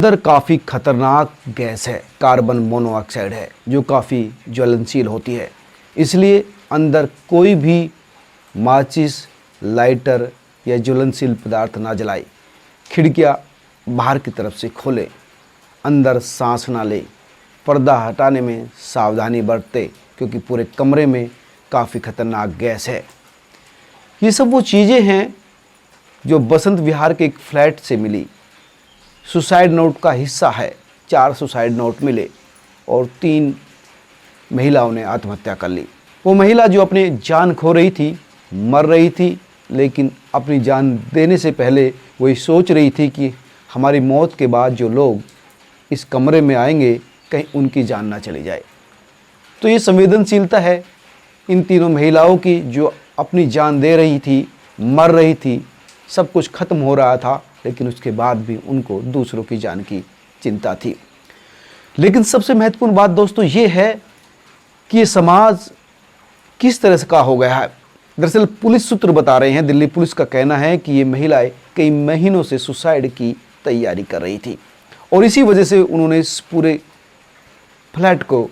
अंदर काफ़ी खतरनाक गैस है, कार्बन मोनोऑक्साइड है, जो काफ़ी ज्वलनशील होती है। इसलिए अंदर कोई भी माचिस, लाइटर या ज्वलनशील पदार्थ ना जलाए। खिड़कियां बाहर की तरफ से खोलें, अंदर सांस ना लें, पर्दा हटाने में सावधानी बरतें क्योंकि पूरे कमरे में काफ़ी खतरनाक गैस है। ये सब वो चीज़ें हैं जो बसंत विहार के एक फ्लैट से मिली। सुसाइड नोट का हिस्सा है। 4 सुसाइड नोट मिले और 3 महिलाओं ने आत्महत्या कर ली। वो महिला जो अपनी जान खो रही थी, मर रही थी, लेकिन अपनी जान देने से पहले वही सोच रही थी कि हमारी मौत के बाद जो लोग इस कमरे में आएंगे कहीं उनकी जान ना चली जाए। तो ये संवेदनशीलता है इन तीनों महिलाओं की जो अपनी जान दे रही थी, मर रही थी, सब कुछ खत्म हो रहा था, लेकिन उसके बाद भी उनको दूसरों की जान की चिंता थी। लेकिन सबसे महत्वपूर्ण बात दोस्तों ये है कि ये समाज किस तरह से का हो गया है। दरअसल पुलिस सूत्र बता रहे हैं, दिल्ली पुलिस का कहना है कि ये महिलाएं कई महीनों से सुसाइड की तैयारी कर रही थी और इसी वजह से उन्होंने इस पूरे फ्लैट को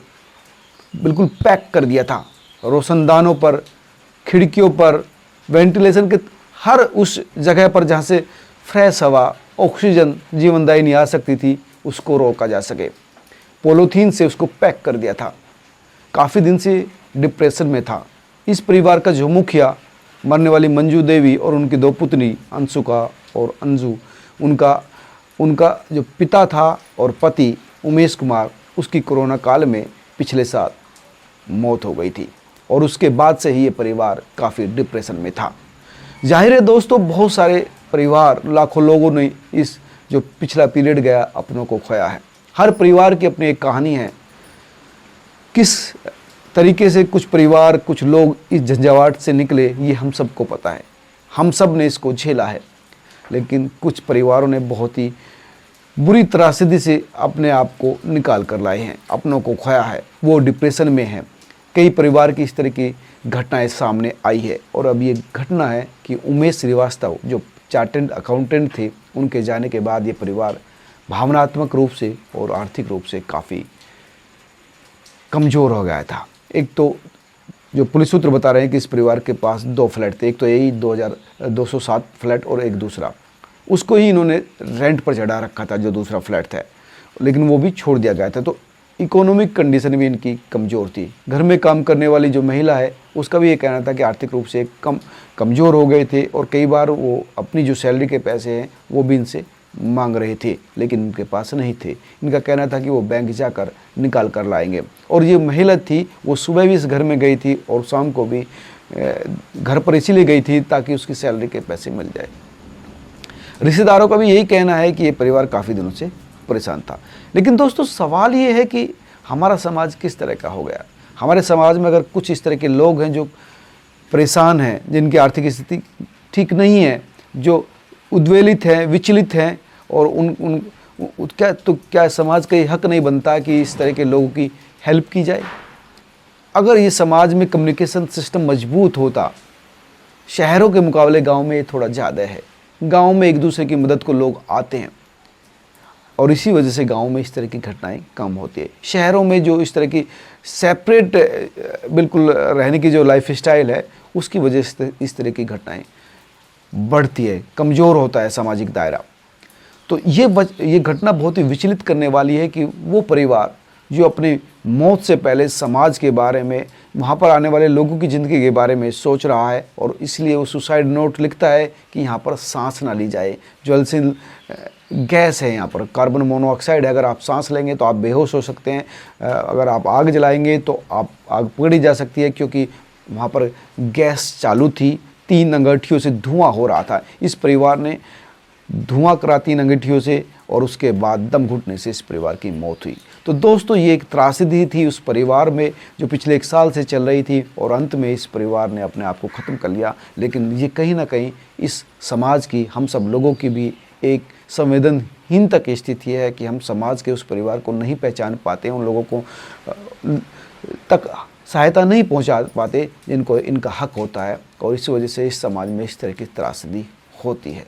बिल्कुल पैक कर दिया था। रोशनदानों पर, खिड़कियों पर, वेंटिलेशन के हर उस जगह पर जहाँ से फ्रेश हवा, ऑक्सीजन जीवनदायिनी आ सकती थी, उसको रोका जा सके। पॉलीथीन से उसको पैक कर दिया था। काफ़ी दिन से डिप्रेशन में था। इस परिवार का जो मुखिया, मरने वाली मंजू देवी और उनकी 2 पुतनी अंशुका और अंजू, उनका जो पिता था और पति उमेश कुमार, उसकी कोरोना काल में पिछले साल मौत हो गई थी और उसके बाद से ही ये परिवार काफ़ी डिप्रेशन में था। जाहिर है दोस्तों, बहुत सारे परिवार, लाखों लोगों ने इस जो पिछला पीरियड गया अपनों को खोया है। हर परिवार की अपनी एक कहानी है। किस तरीके से कुछ परिवार, कुछ लोग इस झंझावात से निकले ये हम सबको पता है, हम सब ने इसको झेला है। लेकिन कुछ परिवारों ने बहुत ही बुरी त्रासदी से अपने आप को निकाल कर लाए हैं, अपनों को खोया है, वो डिप्रेशन में है। कई परिवार की इस तरह की घटनाएं सामने आई है और अब ये घटना है कि उमेश श्रीवास्तव जो चार्टर्ड अकाउंटेंट थे, उनके जाने के बाद ये परिवार भावनात्मक रूप से और आर्थिक रूप से काफ़ी कमज़ोर हो गया था। एक तो जो पुलिस सूत्र बता रहे हैं कि इस परिवार के पास 2 फ्लैट थे, एक तो यही 207 फ्लैट और एक दूसरा, उसको ही इन्होंने रेंट पर चढ़ा रखा था जो दूसरा फ्लैट था, लेकिन वो भी छोड़ दिया गया था। तो इकोनॉमिक कंडीशन भी इनकी कमज़ोर थी। घर में काम करने वाली जो महिला है उसका भी ये कहना था कि आर्थिक रूप से कमज़ोर हो गए थे और कई बार वो अपनी जो सैलरी के पैसे हैं वो भी इनसे मांग रहे थे, लेकिन उनके पास नहीं थे। इनका कहना था कि वो बैंक जाकर निकाल कर लाएंगे। और ये महिला थी वो सुबह भी इस घर में गई थी और शाम को भी घर पर इसीलिए गई थी ताकि उसकी सैलरी के पैसे मिल जाए। रिश्तेदारों का भी यही कहना है कि ये परिवार काफ़ी दिनों से परेशान था। लेकिन दोस्तों सवाल ये है कि हमारा समाज किस तरह का हो गया। हमारे समाज में अगर कुछ इस तरह के लोग हैं जो परेशान हैं, जिनकी आर्थिक स्थिति ठीक नहीं है, जो उद्वेलित हैं, विचलित हैं, और क्या समाज का ये हक नहीं बनता कि इस तरह के लोगों की हेल्प की जाए। अगर ये समाज में कम्युनिकेशन सिस्टम मजबूत होता, शहरों के मुकाबले गांव में ये थोड़ा ज़्यादा है। गांव में एक दूसरे की मदद को लोग आते हैं और इसी वजह से गांव में इस तरह की घटनाएं कम होती है। शहरों में जो इस तरह की सेपरेट बिल्कुल रहने की जो लाइफ स्टाइल है, उसकी वजह से इस तरह की घटनाएं बढ़ती है, कमज़ोर होता है सामाजिक दायरा। तो ये घटना बहुत ही विचलित करने वाली है कि वो परिवार जो अपनी मौत से पहले समाज के बारे में, वहाँ पर आने वाले लोगों की ज़िंदगी के बारे में सोच रहा है और इसलिए वो सुसाइड नोट लिखता है कि यहाँ पर सांस ना ली जाए। ज्वलनशील गैस है, यहाँ पर कार्बन मोनोऑक्साइड है, अगर आप सांस लेंगे तो आप बेहोश हो सकते हैं, अगर आप आग जलाएंगे तो आप आग पकड़ी जा सकती है, क्योंकि वहाँ पर गैस चालू थी। 3 अंगीठियों से धुआं हो रहा था। इस परिवार ने धुआं करा 3 अंगीठियों से और उसके बाद दम घुटने से इस परिवार की मौत हुई। तो दोस्तों ये एक त्रासदी थी उस परिवार में जो पिछले 1 साल से चल रही थी और अंत में इस परिवार ने अपने आप को ख़त्म कर लिया। लेकिन ये कहीं ना कहीं इस समाज की, हम सब लोगों की भी एक संवेदनहीनता की स्थिति है कि हम समाज के उस परिवार को नहीं पहचान पाते, उन लोगों को तक सहायता नहीं पहुंचा पाते जिनको इनका हक होता है, और इसी वजह से इस समाज में इस तरह की त्रासदी होती है।